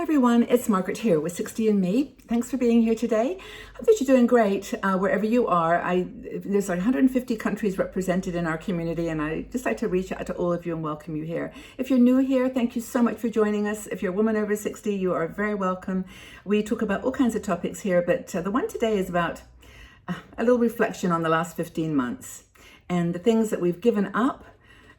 Hello everyone, it's Margaret here with 60 and Me. Thanks for being here today. Hope that you're doing great wherever you are. There's like 150 countries represented in our community, and I just like to reach out to all of you and welcome you here. If you're new here, thank you so much for joining us. If you're a woman over 60, you are very welcome. We talk about all kinds of topics here, but the one today is about a little reflection on the last 15 months and the things that we've given up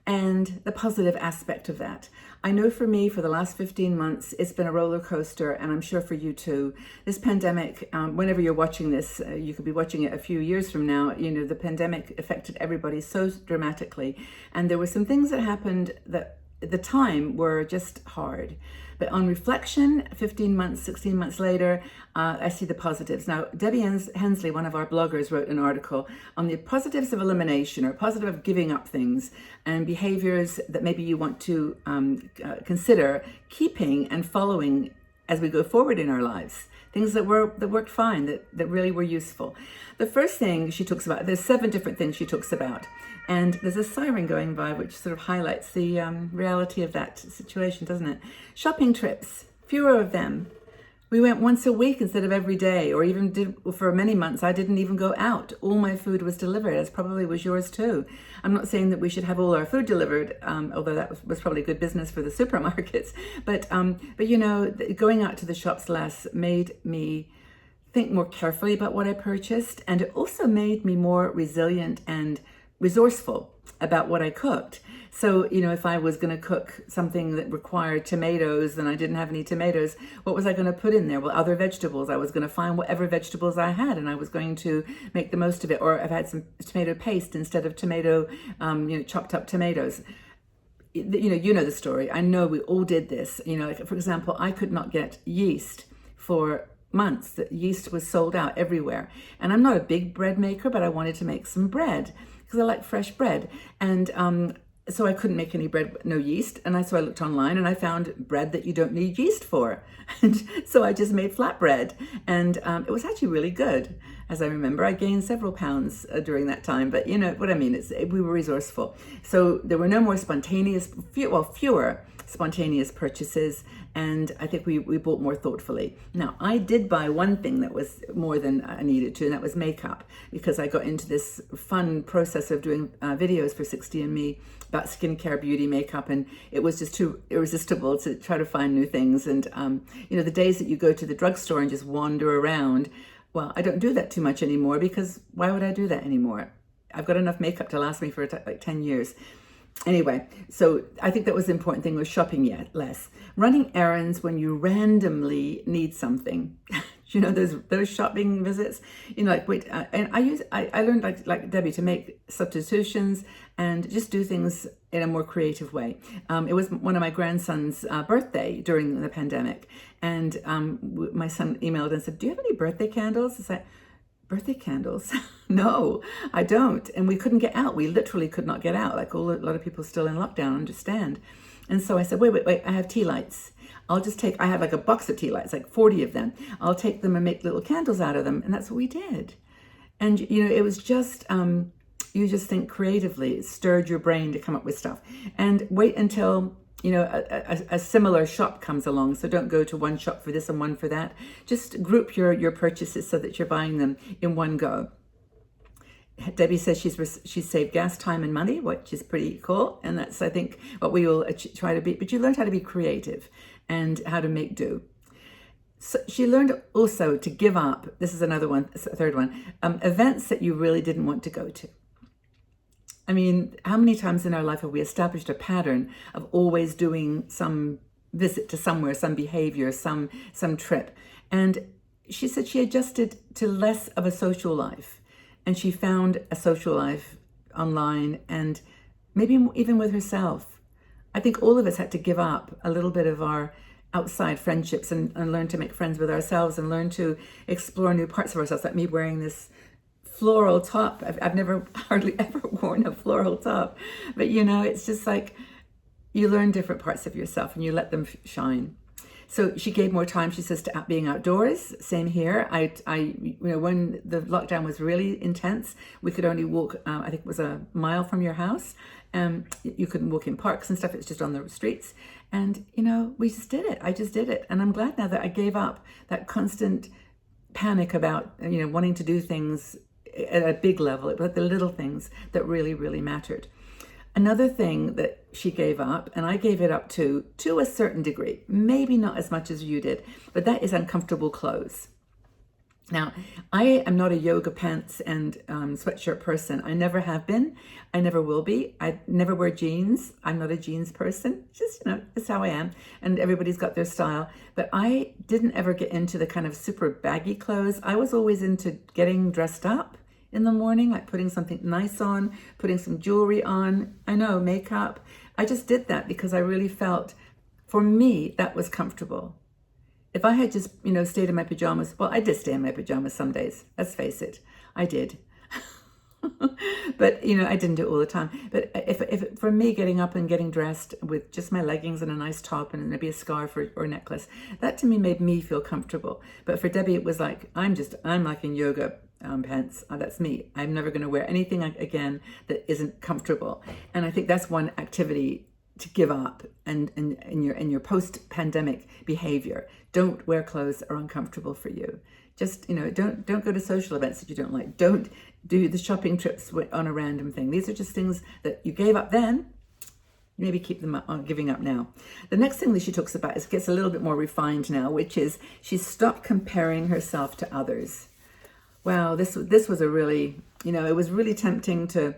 and the positive aspect of that. I know for me, for the last 15 months, it's been a roller coaster, and I'm sure for you too. This pandemic, whenever you're watching this, you could be watching it a few years from now, the pandemic affected everybody so dramatically. And there were some things that happened that at the time were just hard. But on reflection, 15 months, 16 months later, I see the positives. Now, Debbie Hensley, one of our bloggers, wrote an article on the positives of elimination, or positive of giving up things and behaviors that maybe you want to consider keeping and following as we go forward in our lives. Things that worked fine, that really were useful. The first thing she talks about, there's 7 different things she talks about. And there's a siren going by which sort of highlights the reality of that situation, doesn't it? Shopping trips, fewer of them. We went once a week instead of every day, or even for many months, I didn't even go out. All my food was delivered, as probably was yours too. I'm not saying that we should have all our food delivered, although that was probably good business for the supermarkets. But going out to the shops less made me think more carefully about what I purchased, and it also made me more resilient and resourceful about what I cooked. So, if I was going to cook something that required tomatoes and I didn't have any tomatoes, what was I going to put in there? Well, other vegetables. I was going to find whatever vegetables I had, and I was going to make the most of it. Or I've had some tomato paste instead of tomato, chopped up tomatoes. You know the story. I know we all did this. Like, for example, I could not get yeast for months. The yeast was sold out everywhere. And I'm not a big bread maker, but I wanted to make some bread because I like fresh bread. And so I couldn't make any bread, no yeast. And so I looked online and I found bread that you don't need yeast for. And so I just made flatbread. And it was actually really good. As I remember, I gained several pounds during that time. But you know what I mean? We were resourceful. So there were no more fewer spontaneous purchases. And I think we bought more thoughtfully. Now, I did buy one thing that was more than I needed to, and that was makeup, because I got into this fun process of doing videos for 60 and Me about skincare, beauty, makeup, and it was just too irresistible to try to find new things. And, the days that you go to the drugstore and just wander around, well, I don't do that too much anymore, because why would I do that anymore? I've got enough makeup to last me for like 10 years. Anyway, so I think that was the important thing, was shopping less. Running errands when you randomly need something. Those shopping visits, and I learned like Debbie to make substitutions and just do things in a more creative way. It was one of my grandson's birthday during the pandemic, and my son emailed and said, "Do you have any birthday candles?" I said, "Birthday candles? No, I don't." And we couldn't get out. We literally could not get out. Like a lot of people still in lockdown, understand. And so I said, wait, I have tea lights. I have like a box of tea lights, like 40 of them. I'll take them and make little candles out of them. And that's what we did. And, it was just, you just think creatively. It stirred your brain to come up with stuff. And wait until a similar shop comes along. So don't go to one shop for this and one for that. Just group your purchases so that you're buying them in one go. Debbie says she's saved gas, time, and money, which is pretty cool. And that's, I think, what we will try to be. But you learned how to be creative and how to make do. So she learned also to give up. This is another one, third one, events that you really didn't want to go to. I mean, how many times in our life have we established a pattern of always doing some visit to somewhere, some behavior, some trip? And she said she adjusted to less of a social life, and she found a social life online and maybe even with herself. I think all of us had to give up a little bit of our outside friendships and learn to make friends with ourselves and learn to explore new parts of ourselves, like me wearing this floral top. I've never hardly ever worn a floral top, but it's just like you learn different parts of yourself and you let them shine. So she gave more time, she says, to being outdoors. Same here. When the lockdown was really intense, we could only walk, I think it was a mile from your house. You couldn't walk in parks and stuff. It's just on the streets. And, we just did it. I just did it. And I'm glad now that I gave up that constant panic about, wanting to do things at a big level, but the little things that really, really mattered. Another thing that she gave up, and I gave it up to a certain degree, maybe not as much as you did, but that is uncomfortable clothes. Now, I am not a yoga pants and sweatshirt person. I never have been. I never will be. I never wear jeans. I'm not a jeans person. Just, that's how I am. And everybody's got their style. But I didn't ever get into the kind of super baggy clothes. I was always into getting dressed up in the morning, like putting something nice on, putting some jewelry on. I know, makeup. I just did that because I really felt, for me, that was comfortable. If I had just, stayed in my pajamas, well, I did stay in my pajamas some days, let's face it, I did. But, I didn't do it all the time. But if for me, getting up and getting dressed with just my leggings and a nice top and maybe a scarf or necklace, that to me made me feel comfortable. But for Debbie, it was like, I'm like in yoga pants. That's me. I'm never going to wear anything again that isn't comfortable. And I think that's one activity to give up and in your post-pandemic behavior. Don't wear clothes that are uncomfortable for you. Just, don't go to social events that you don't like. Don't do the shopping trips on a random thing. These are just things that you gave up then. Maybe keep them on giving up now. The next thing that she talks about gets a little bit more refined now, which is she stopped comparing herself to others. Wow, this was a really, it was really tempting to,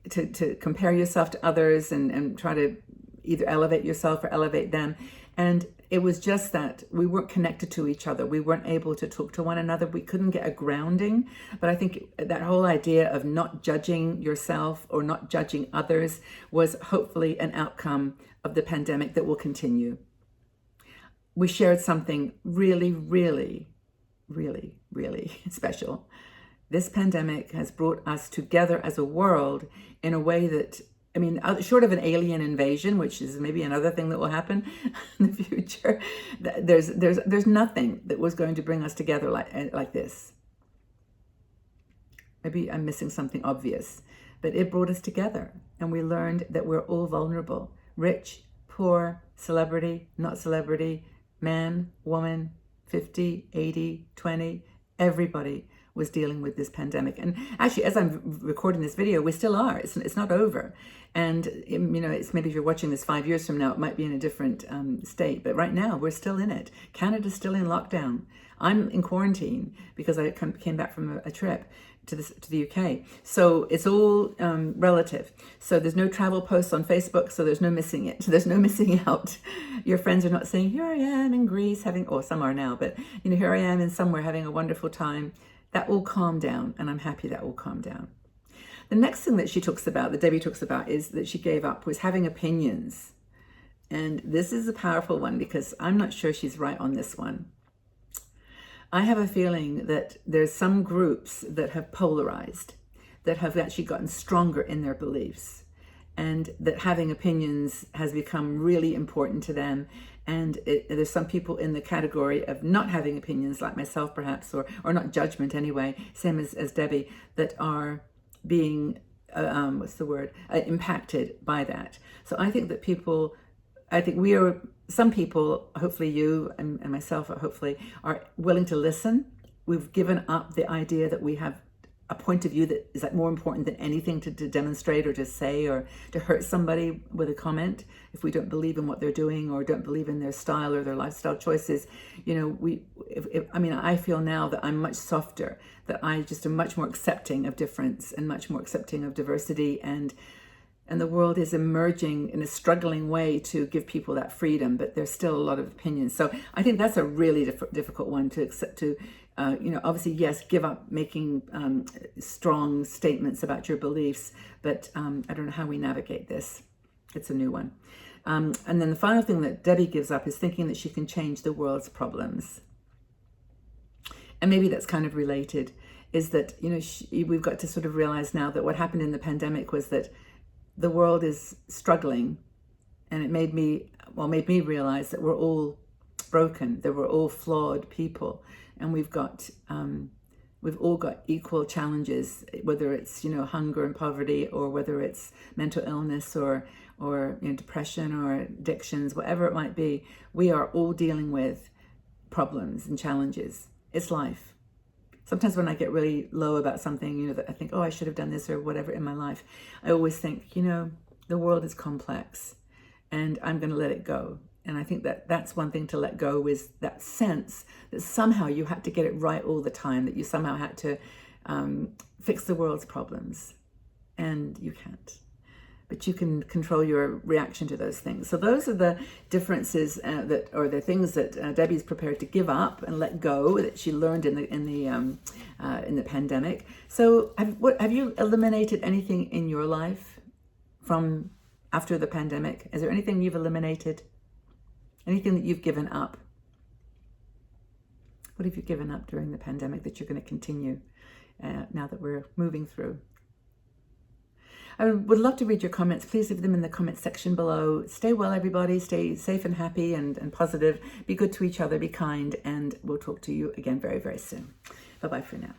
to compare yourself to others and try to either elevate yourself or elevate them. And it was just that we weren't connected to each other. We weren't able to talk to one another. We couldn't get a grounding. But I think that whole idea of not judging yourself or not judging others was hopefully an outcome of the pandemic that will continue. We shared something really, really, really, really special. This pandemic has brought us together as a world in a way that, short of an alien invasion, which is maybe another thing that will happen in the future, there's nothing that was going to bring us together like this. Maybe I'm missing something obvious, but it brought us together, and we learned that we're all vulnerable. Rich, poor, celebrity, not celebrity, man, woman, 50, 80, 20, everybody was dealing with this pandemic. And actually, as I'm recording this video, we still are. It's not over. And, it's maybe if you're watching this 5 years from now, it might be in a different state. But right now, we're still in it. Canada's still in lockdown. I'm in quarantine because I came back from a trip to the UK. So it's all relative. So there's no travel posts on Facebook, so there's no missing it. So there's no missing out. Your friends are not saying, here I am in Greece or some are now, but here I am in somewhere having a wonderful time. That will calm down, and I'm happy that will calm down. The next thing that Debbie talks about, is that she gave up was having opinions. And this is a powerful one because I'm not sure she's right on this one. I have a feeling that there's some groups that have polarized, that have actually gotten stronger in their beliefs, and that having opinions has become really important to them. And there's some people in the category of not having opinions, like myself perhaps, or not judgment anyway, same as Debbie, that are being, impacted by that. So I think that some people, hopefully you and myself, hopefully, are willing to listen. We've given up the idea that we have a point of view that is more important than anything to demonstrate or to say or to hurt somebody with a comment. If we don't believe in what they're doing or don't believe in their style or their lifestyle choices, I feel now that I'm much softer, that I just am much more accepting of difference and much more accepting of diversity, and the world is emerging in a struggling way to give people that freedom, but there's still a lot of opinions. So I think that's a really difficult one to accept, obviously, yes, give up making strong statements about your beliefs, but I don't know how we navigate this. It's a new one. And then the final thing that Debbie gives up is thinking that she can change the world's problems. And maybe that's kind of related, is that, we've got to sort of realize now that what happened in the pandemic was that the world is struggling, and it made me realize that we're all broken, that we're all flawed people, and we've all got equal challenges, whether it's hunger and poverty, or whether it's mental illness or or depression or addictions, whatever it might be. We are all dealing with problems and challenges. It's life. Sometimes when I get really low about something, that I think, oh, I should have done this or whatever in my life, I always think, the world is complex and I'm going to let it go. And I think that that's one thing to let go, is that sense that somehow you had to get it right all the time, that you somehow had to fix the world's problems. And you can't. But you can control your reaction to those things. So those are the differences or the things that Debbie's prepared to give up and let go, that she learned in the pandemic. So have you eliminated anything in your life from after the pandemic? Is there anything you've eliminated? Anything that you've given up? What have you given up during the pandemic that you're going to continue now that we're moving through? I would love to read your comments. Please leave them in the comment section below. Stay well, everybody. Stay safe and happy and positive. Be good to each other. Be kind. And we'll talk to you again very, very soon. Bye-bye for now.